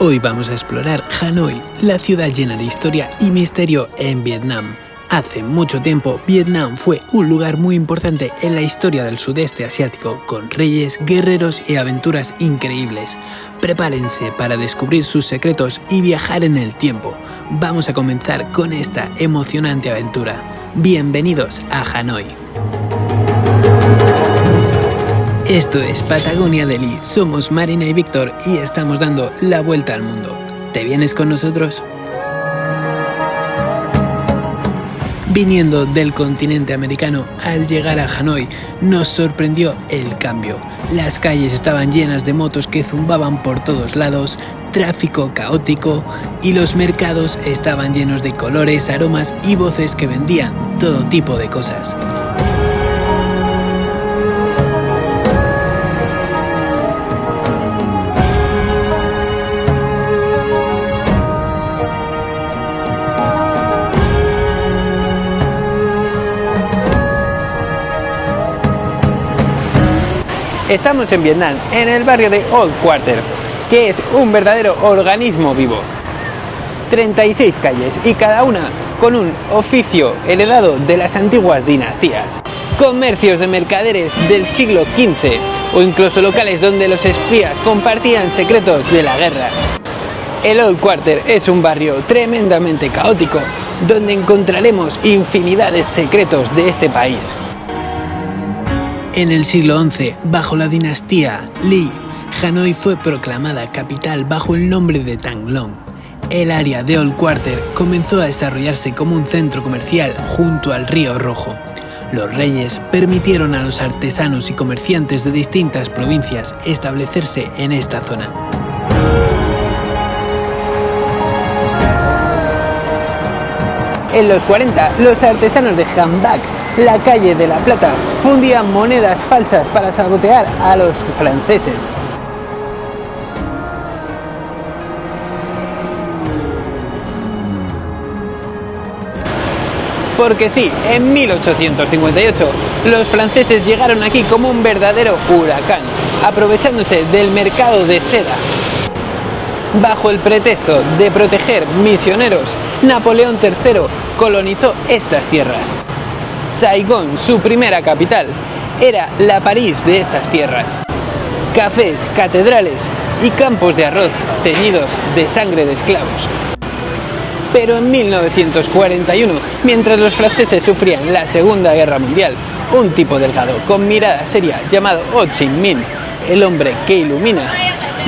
Hoy vamos a explorar Hanoi, la ciudad llena de historia y misterio en Vietnam. Hace mucho tiempo, Vietnam fue un lugar muy importante en la historia del sudeste asiático, con reyes, guerreros y aventuras increíbles. Prepárense para descubrir sus secretos y viajar en el tiempo. Vamos a comenzar con esta emocionante aventura. Bienvenidos a Hanoi. Esto es Patagonia Delhi, somos Marina y Víctor y estamos dando la vuelta al mundo. ¿Te vienes con nosotros? Viniendo del continente americano, al llegar a Hanoi, nos sorprendió el cambio. Las calles estaban llenas de motos que zumbaban por todos lados, tráfico caótico y los mercados estaban llenos de colores, aromas y voces que vendían todo tipo de cosas. Estamos en Vietnam, en el barrio de Old Quarter, que es un verdadero organismo vivo. 36 calles y cada una con un oficio heredado de las antiguas dinastías. Comercios de mercaderes del siglo XV o incluso locales donde los espías compartían secretos de la guerra. El Old Quarter es un barrio tremendamente caótico donde encontraremos infinidad de secretos de este país. En el siglo XI, bajo la dinastía Lý, Hanoi fue proclamada capital bajo el nombre de Thang Long. El área de Old Quarter comenzó a desarrollarse como un centro comercial junto al Río Rojo. Los reyes permitieron a los artesanos y comerciantes de distintas provincias establecerse en esta zona. En los 40, los artesanos de Han Bac, la calle de la Plata, fundían monedas falsas para sabotear a los franceses. Porque sí, en 1858 los franceses llegaron aquí como un verdadero huracán, aprovechándose del mercado de seda. Bajo el pretexto de proteger misioneros, Napoleón III colonizó estas tierras. Saigón, su primera capital, era la París de estas tierras. Cafés, catedrales y campos de arroz teñidos de sangre de esclavos. Pero en 1941, mientras los franceses sufrían la Segunda Guerra Mundial, un tipo delgado con mirada seria llamado Ho Chi Minh, el hombre que ilumina,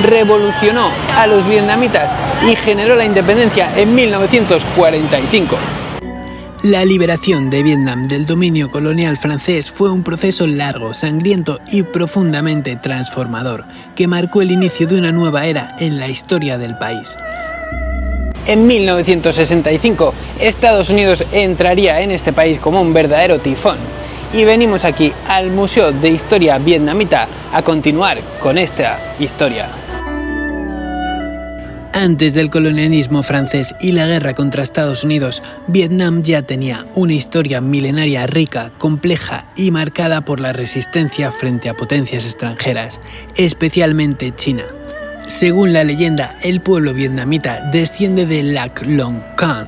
revolucionó a los vietnamitas y generó la independencia en 1945. La liberación de Vietnam del dominio colonial francés fue un proceso largo, sangriento y profundamente transformador, que marcó el inicio de una nueva era en la historia del país. En 1965, Estados Unidos entraría en este país como un verdadero tifón. Y venimos aquí al Museo de Historia Vietnamita a continuar con esta historia. Antes del colonialismo francés y la guerra contra Estados Unidos, Vietnam ya tenía una historia milenaria rica, compleja y marcada por la resistencia frente a potencias extranjeras, especialmente China. Según la leyenda, el pueblo vietnamita desciende de Lac Long Can,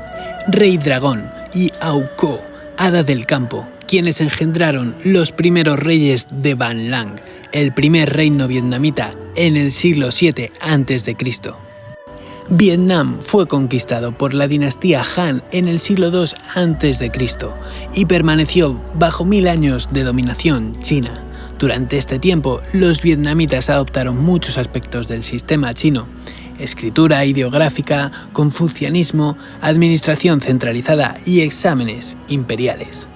rey dragón, y Au Co, hada del campo, quienes engendraron los primeros reyes de Van Lang, el primer reino vietnamita en el siglo VII a.C. Vietnam fue conquistado por la dinastía Han en el siglo II a.C. y permaneció bajo 1000 años de dominación china. Durante este tiempo, los vietnamitas adoptaron muchos aspectos del sistema chino: escritura ideográfica, confucianismo, administración centralizada y exámenes imperiales.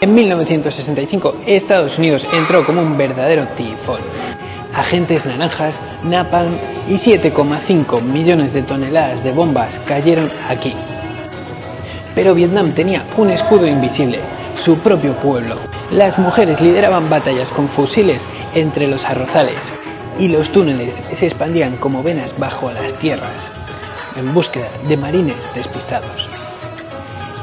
En 1965, Estados Unidos entró como un verdadero tifón. Agentes naranjas, napalm y 7,5 millones de toneladas de bombas cayeron aquí. Pero Vietnam tenía un escudo invisible: su propio pueblo. Las mujeres lideraban batallas con fusiles entre los arrozales y los túneles se expandían como venas bajo las tierras, en búsqueda de marines despistados.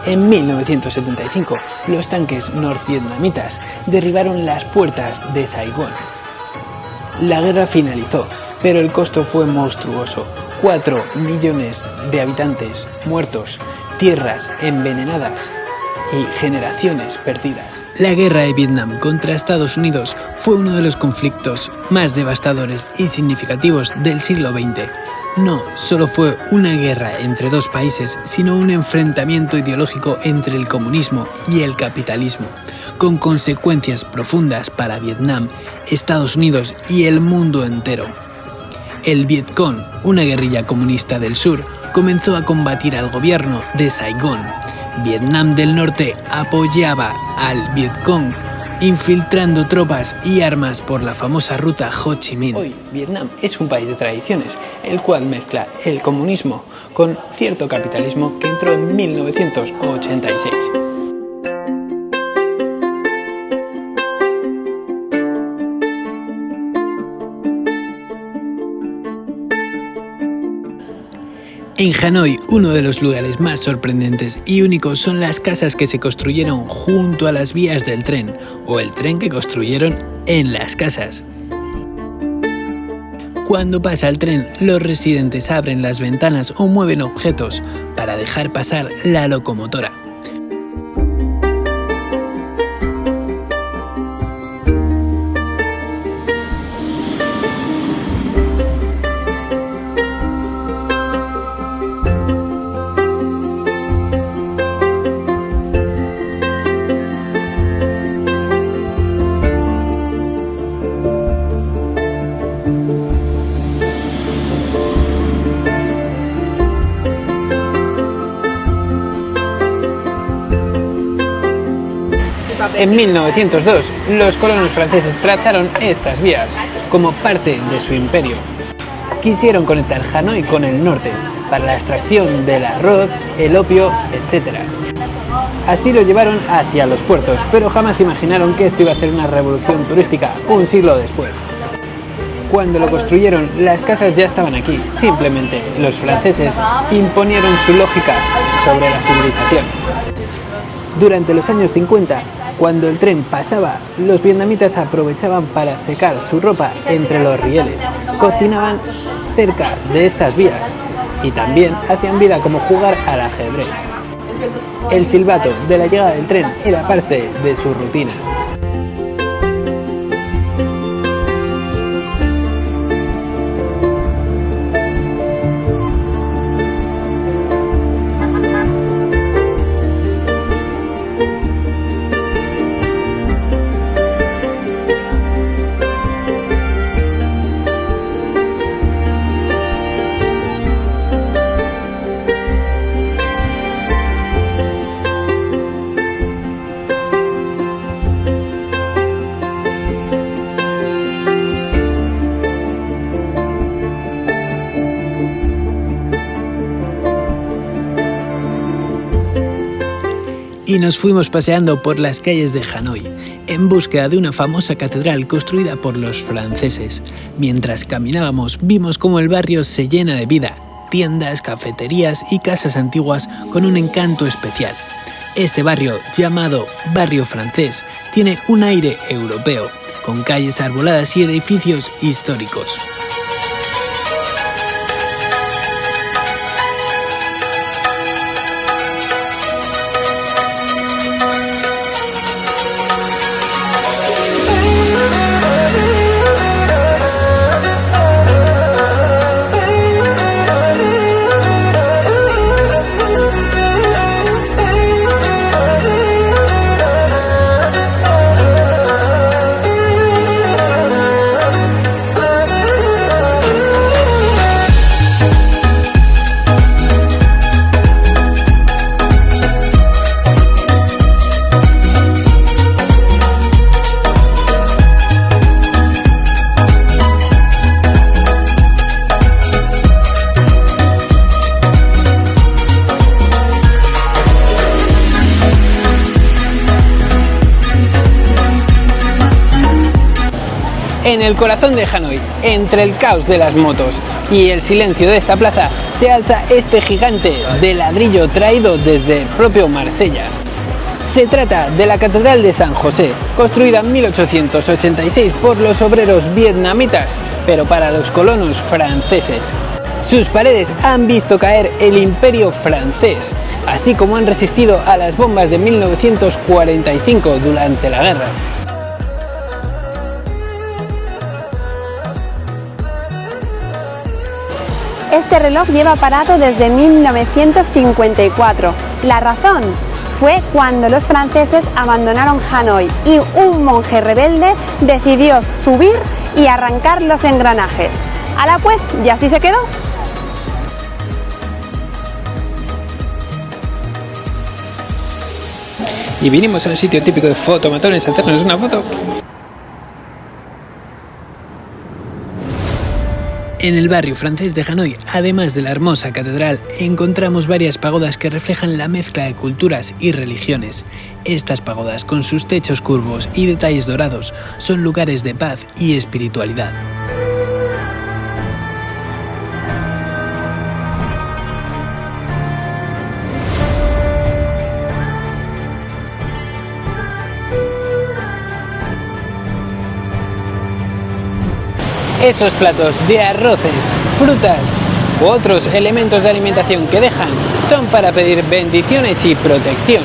En 1975, los tanques norvietnamitas derribaron las puertas de Saigón. La guerra finalizó pero el costo fue monstruoso. 4 millones de habitantes muertos, tierras envenenadas y generaciones perdidas. La guerra de Vietnam contra Estados Unidos fue uno de los conflictos más devastadores y significativos del siglo XX. No solo fue una guerra entre dos países, sino un enfrentamiento ideológico entre el comunismo y el capitalismo, con consecuencias profundas para Vietnam, Estados Unidos y el mundo entero. El Vietcong, una guerrilla comunista del sur, comenzó a combatir al gobierno de Saigón. Vietnam del Norte apoyaba al Vietcong, infiltrando tropas y armas por la famosa ruta Ho Chi Minh. Hoy, Vietnam es un país de tradiciones, el cual mezcla el comunismo con cierto capitalismo que entró en 1986. En Hanoi, uno de los lugares más sorprendentes y únicos son las casas que se construyeron junto a las vías del tren, o el tren que construyeron en las casas. Cuando pasa el tren, los residentes abren las ventanas o mueven objetos para dejar pasar la locomotora. En 1902, los colonos franceses trazaron estas vías como parte de su imperio. Quisieron conectar Hanoi con el norte para la extracción del arroz, el opio, etc. Así lo llevaron hacia los puertos, pero jamás imaginaron que esto iba a ser una revolución turística un siglo después. Cuando lo construyeron, las casas ya estaban aquí, simplemente los franceses imponieron su lógica sobre la civilización. Durante los años 50, cuando el tren pasaba, los vietnamitas aprovechaban para secar su ropa entre los rieles, cocinaban cerca de estas vías y también hacían vida como jugar al ajedrez. El silbato de la llegada del tren era parte de su rutina. Y nos fuimos paseando por las calles de Hanoi, en búsqueda de una famosa catedral construida por los franceses. Mientras caminábamos, vimos cómo el barrio se llena de vida, tiendas, cafeterías y casas antiguas con un encanto especial. Este barrio, llamado Barrio Francés, tiene un aire europeo, con calles arboladas y edificios históricos. En el corazón de Hanoi, entre el caos de las motos y el silencio de esta plaza, se alza este gigante de ladrillo traído desde el propio Marsella. Se trata de la Catedral de San José, construida en 1886 por los obreros vietnamitas, pero para los colonos franceses. Sus paredes han visto caer el Imperio francés, así como han resistido a las bombas de 1945 durante la guerra. Este reloj lleva parado desde 1954. La razón fue cuando los franceses abandonaron Hanoi y un monje rebelde decidió subir y arrancar los engranajes. ¡Hala pues! Y así se quedó. Y vinimos a un sitio típico de fotomatones a hacernos una foto. En el barrio francés de Hanoi, además de la hermosa catedral, encontramos varias pagodas que reflejan la mezcla de culturas y religiones. Estas pagodas, con sus techos curvos y detalles dorados, son lugares de paz y espiritualidad. Esos platos de arroces, frutas u otros elementos de alimentación que dejan son para pedir bendiciones y protección.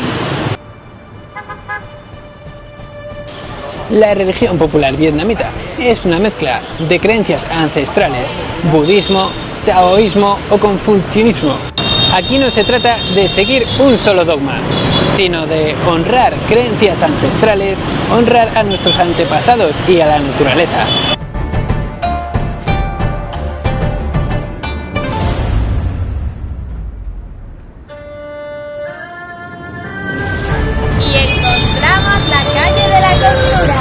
La religión popular vietnamita es una mezcla de creencias ancestrales, budismo, taoísmo o confucianismo. Aquí no se trata de seguir un solo dogma, sino de honrar creencias ancestrales, honrar a nuestros antepasados y a la naturaleza. Y encontramos la calle de la costura.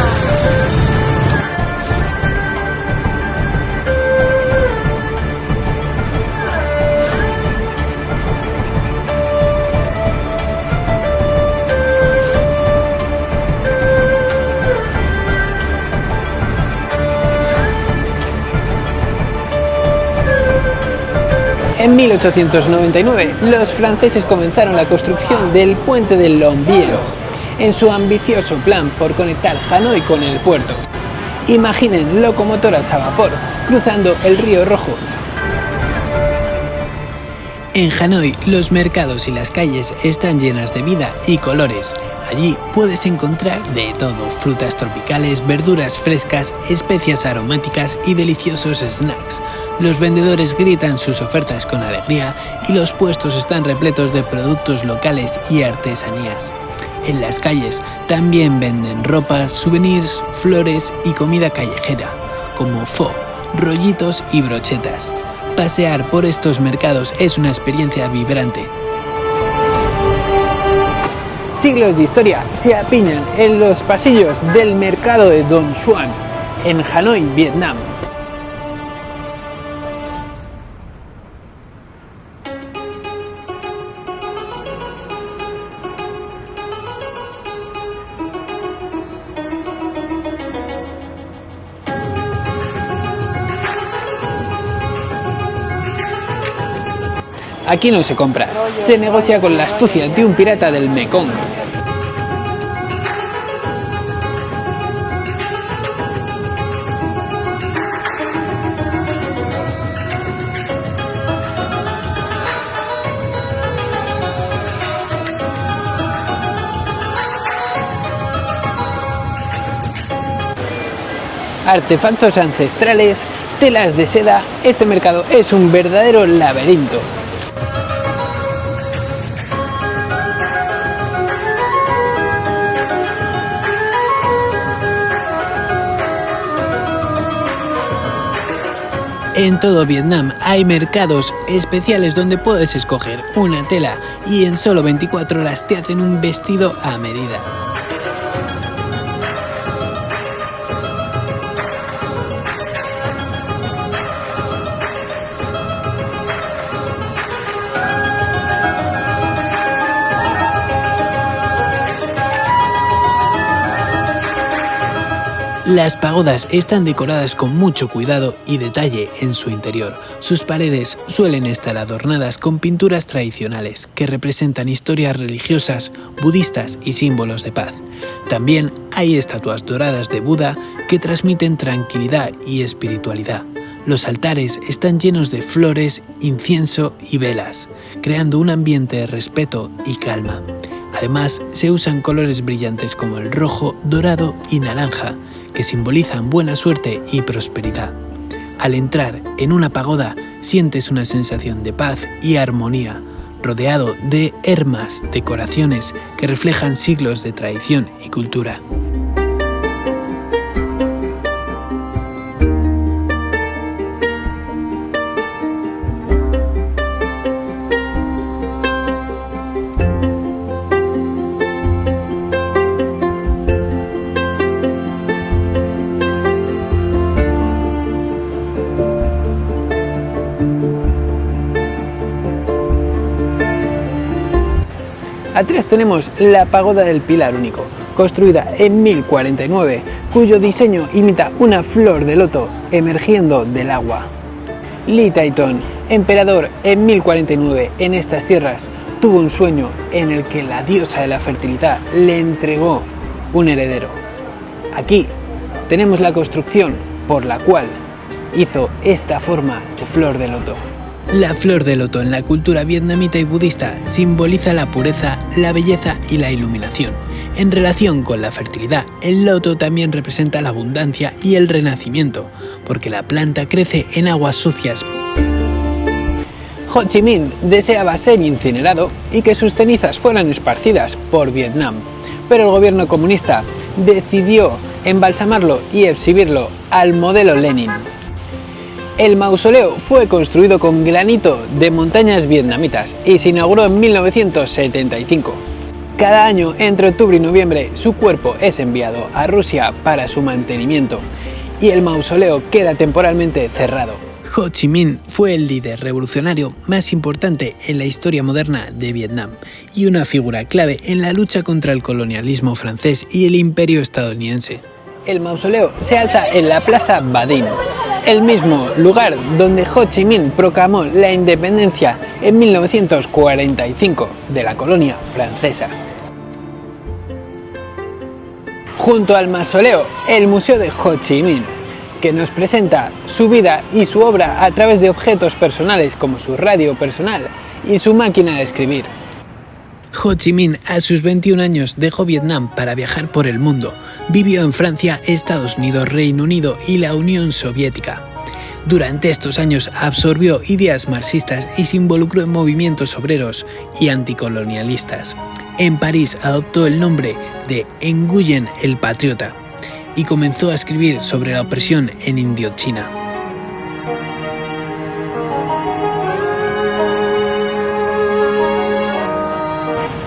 En 1899, los franceses comenzaron la construcción del puente del Lombiero, en su ambicioso plan por conectar Hanoi con el puerto. Imaginen locomotoras a vapor cruzando el río Rojo. En Hanoi, los mercados y las calles están llenas de vida y colores. Allí puedes encontrar de todo: frutas tropicales, verduras frescas, especias aromáticas y deliciosos snacks. Los vendedores gritan sus ofertas con alegría y los puestos están repletos de productos locales y artesanías. En las calles también venden ropa, souvenirs, flores y comida callejera, como pho, rollitos y brochetas. Pasear por estos mercados es una experiencia vibrante. Siglos de historia se apiñan en los pasillos del mercado de Don Xuan, en Hanoi, Vietnam. Aquí no se compra, se negocia con la astucia de un pirata del Mekong. Artefactos ancestrales, telas de seda, este mercado es un verdadero laberinto. En todo Vietnam hay mercados especiales donde puedes escoger una tela y en solo 24 horas te hacen un vestido a medida. Las pagodas están decoradas con mucho cuidado y detalle en su interior. Sus paredes suelen estar adornadas con pinturas tradicionales que representan historias religiosas, budistas y símbolos de paz. También hay estatuas doradas de Buda que transmiten tranquilidad y espiritualidad. Los altares están llenos de flores, incienso y velas, creando un ambiente de respeto y calma. Además, se usan colores brillantes como el rojo, dorado y naranja, que simbolizan buena suerte y prosperidad. Al entrar en una pagoda, sientes una sensación de paz y armonía, rodeado de hermas, decoraciones que reflejan siglos de tradición y cultura. Atrás tenemos la Pagoda del Pilar Único, construida en 1049, cuyo diseño imita una flor de loto emergiendo del agua. Li Taitong, emperador en 1049 en estas tierras, tuvo un sueño en el que la diosa de la fertilidad le entregó un heredero. Aquí tenemos la construcción por la cual hizo esta forma de flor de loto. La flor de loto en la cultura vietnamita y budista simboliza la pureza, la belleza y la iluminación. En relación con la fertilidad, el loto también representa la abundancia y el renacimiento, porque la planta crece en aguas sucias. Ho Chi Minh deseaba ser incinerado y que sus cenizas fueran esparcidas por Vietnam, pero el gobierno comunista decidió embalsamarlo y exhibirlo al modelo Lenin. El mausoleo fue construido con granito de montañas vietnamitas y se inauguró en 1975. Cada año, entre octubre y noviembre, su cuerpo es enviado a Rusia para su mantenimiento y el mausoleo queda temporalmente cerrado. Ho Chi Minh fue el líder revolucionario más importante en la historia moderna de Vietnam y una figura clave en la lucha contra el colonialismo francés y el imperio estadounidense. El mausoleo se alza en la Plaza Ba Dinh, el mismo lugar donde Ho Chi Minh proclamó la independencia en 1945 de la colonia francesa. Junto al mausoleo, el Museo de Ho Chi Minh, que nos presenta su vida y su obra a través de objetos personales como su radio personal y su máquina de escribir. Ho Chi Minh, a sus 21 años, dejó Vietnam para viajar por el mundo. Vivió en Francia, Estados Unidos, Reino Unido y la Unión Soviética. Durante estos años absorbió ideas marxistas y se involucró en movimientos obreros y anticolonialistas. En París adoptó el nombre de Nguyen el Patriota y comenzó a escribir sobre la opresión en Indochina.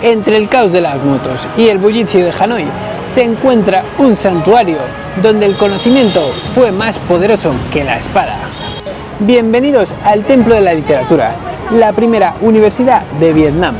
Entre el caos de las motos y el bullicio de Hanoi se encuentra un santuario donde el conocimiento fue más poderoso que la espada. Bienvenidos al Templo de la Literatura, la primera universidad de Vietnam.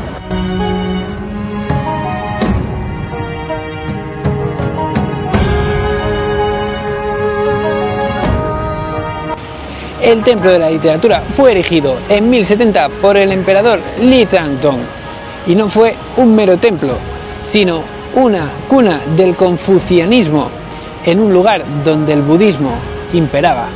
El Templo de la Literatura fue erigido en 1070 por el emperador Li Taitong y no fue un mero templo, sino una cuna del confucianismo en un lugar donde el budismo imperaba.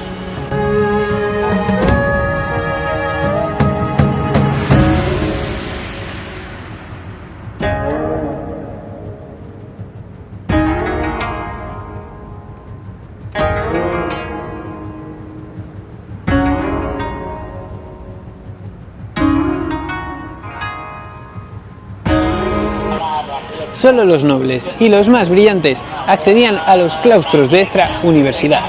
Solo los nobles y los más brillantes accedían a los claustros de esta universidad.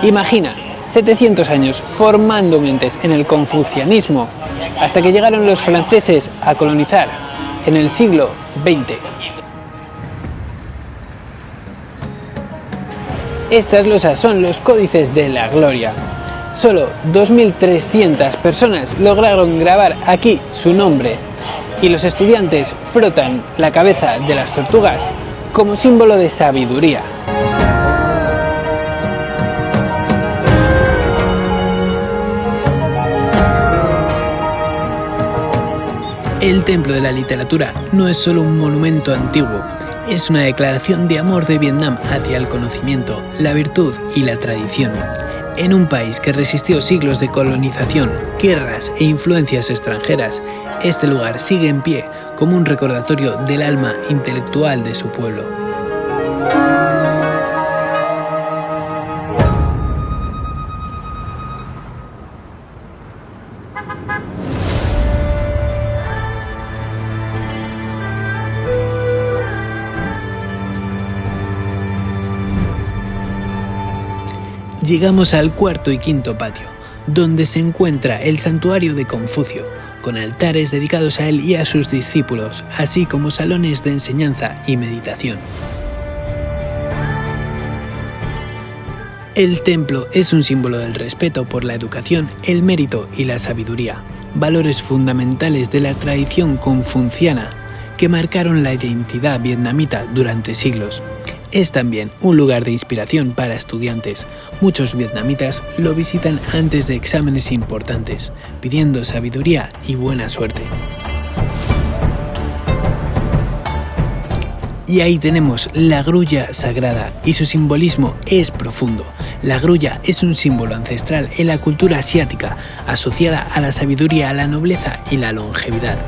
Imagina, 700 años formando mentes en el confucianismo, hasta que llegaron los franceses a colonizar en el siglo XX. Estas losas son los códices de la gloria. Solo 2.300 personas lograron grabar aquí su nombre, y los estudiantes frotan la cabeza de las tortugas como símbolo de sabiduría. El Templo de la Literatura no es solo un monumento antiguo, es una declaración de amor de Vietnam hacia el conocimiento, la virtud y la tradición. En un país que resistió siglos de colonización, guerras e influencias extranjeras, este lugar sigue en pie como un recordatorio del alma intelectual de su pueblo. Llegamos al cuarto y quinto patio, donde se encuentra el santuario de Confucio, con altares dedicados a él y a sus discípulos, así como salones de enseñanza y meditación. El templo es un símbolo del respeto por la educación, el mérito y la sabiduría, valores fundamentales de la tradición confuciana que marcaron la identidad vietnamita durante siglos. Es también un lugar de inspiración para estudiantes. Muchos vietnamitas lo visitan antes de exámenes importantes, pidiendo sabiduría y buena suerte. Y ahí tenemos la grulla sagrada y su simbolismo es profundo. La grulla es un símbolo ancestral en la cultura asiática, asociada a la sabiduría, a la nobleza y la longevidad.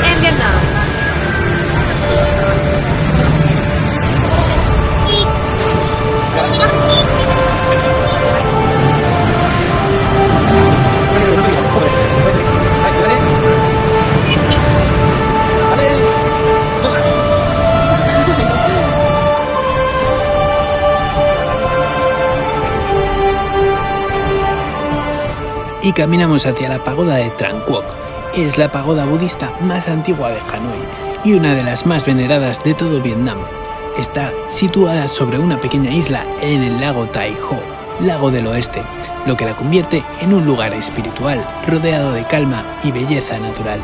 En Vietnam. Y caminamos hacia la pagoda de Tran Quoc. Es la pagoda budista más antigua de Hanoi y una de las más veneradas de todo Vietnam. Está situada sobre una pequeña isla en el lago Tai Ho, lago del oeste, lo que la convierte en un lugar espiritual rodeado de calma y belleza natural.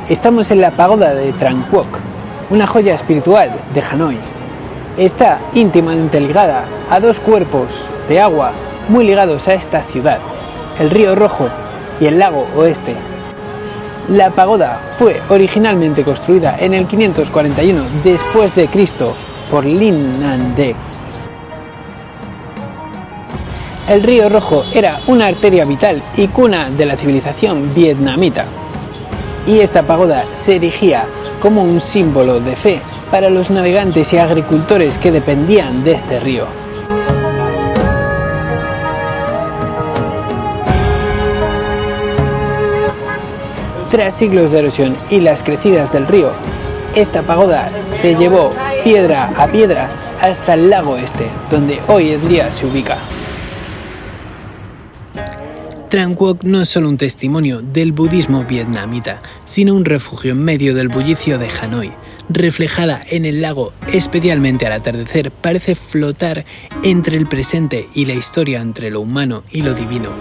Estamos en la pagoda de Tran Quoc, una joya espiritual de Hanoi. Está íntimamente ligada a dos cuerpos de agua muy ligados a esta ciudad, el río Rojo y el lago Oeste. La pagoda fue originalmente construida en el 541 después de Cristo por Linh Nam De. El río Rojo era una arteria vital y cuna de la civilización vietnamita. Y esta pagoda se erigía como un símbolo de fe para los navegantes y agricultores que dependían de este río. Tras siglos de erosión y las crecidas del río, esta pagoda se llevó piedra a piedra hasta el lago Este, donde hoy en día se ubica. Tran Quoc no es solo un testimonio del budismo vietnamita, sino un refugio en medio del bullicio de Hanoi. Reflejada en el lago, especialmente al atardecer, parece flotar entre el presente y la historia, entre lo humano y lo divino.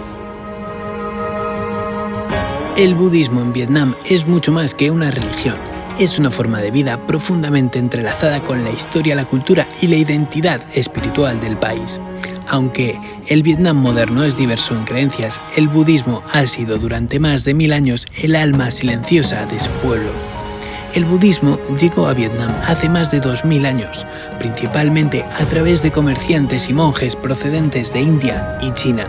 El budismo en Vietnam es mucho más que una religión. Es una forma de vida profundamente entrelazada con la historia, la cultura y la identidad espiritual del país. Aunque el Vietnam moderno es diverso en creencias, el budismo ha sido durante más de 1000 años el alma silenciosa de su pueblo. El budismo llegó a Vietnam hace más de 2000 años, principalmente a través de comerciantes y monjes procedentes de India y China.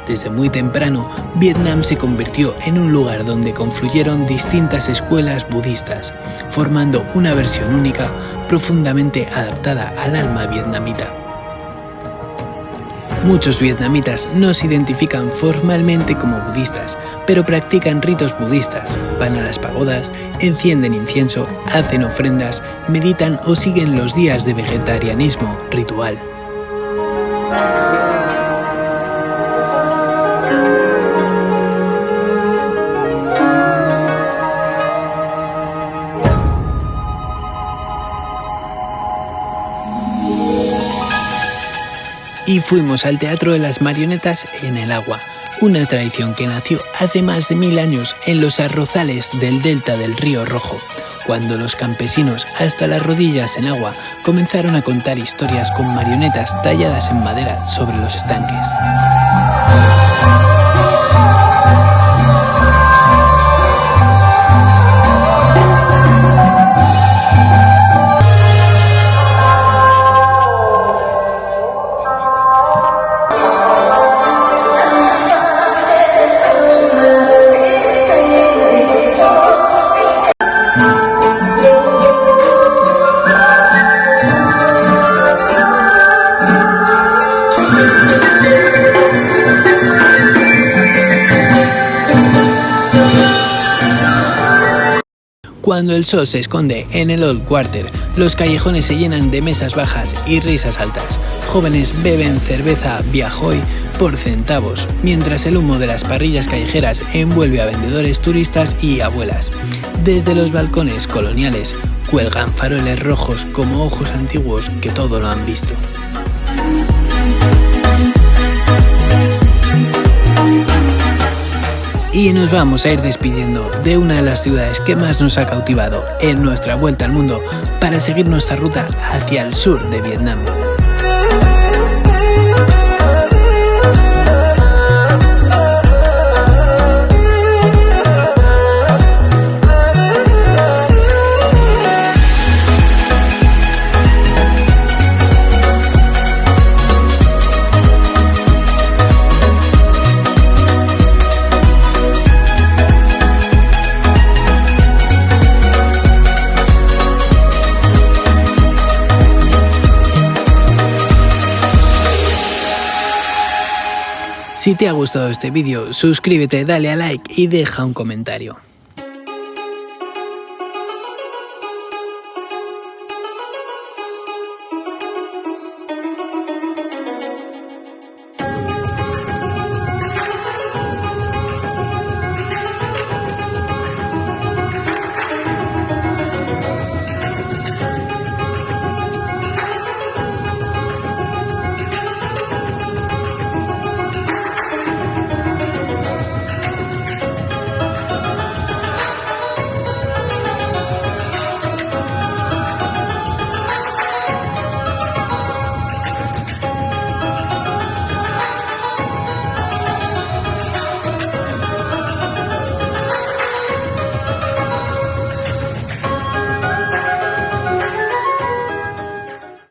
Desde muy temprano, Vietnam se convirtió en un lugar donde confluyeron distintas escuelas budistas, formando una versión única, profundamente adaptada al alma vietnamita. Muchos vietnamitas no se identifican formalmente como budistas, pero practican ritos budistas, van a las pagodas, encienden incienso, hacen ofrendas, meditan o siguen los días de vegetarianismo ritual. Y fuimos al Teatro de las Marionetas en el agua, una tradición que nació hace más de 1000 años en los arrozales del delta del Río Rojo, cuando los campesinos, hasta las rodillas en agua, comenzaron a contar historias con marionetas talladas en madera sobre los estanques. Cuando el sol se esconde en el Old Quarter, los callejones se llenan de mesas bajas y risas altas. Jóvenes beben cerveza Viajoy por centavos, mientras el humo de las parrillas callejeras envuelve a vendedores, turistas y abuelas. Desde los balcones coloniales cuelgan faroles rojos como ojos antiguos que todo lo han visto. Y nos vamos a ir despidiendo de una de las ciudades que más nos ha cautivado en nuestra vuelta al mundo para seguir nuestra ruta hacia el sur de Vietnam. Si te ha gustado este vídeo, suscríbete, dale a like y deja un comentario.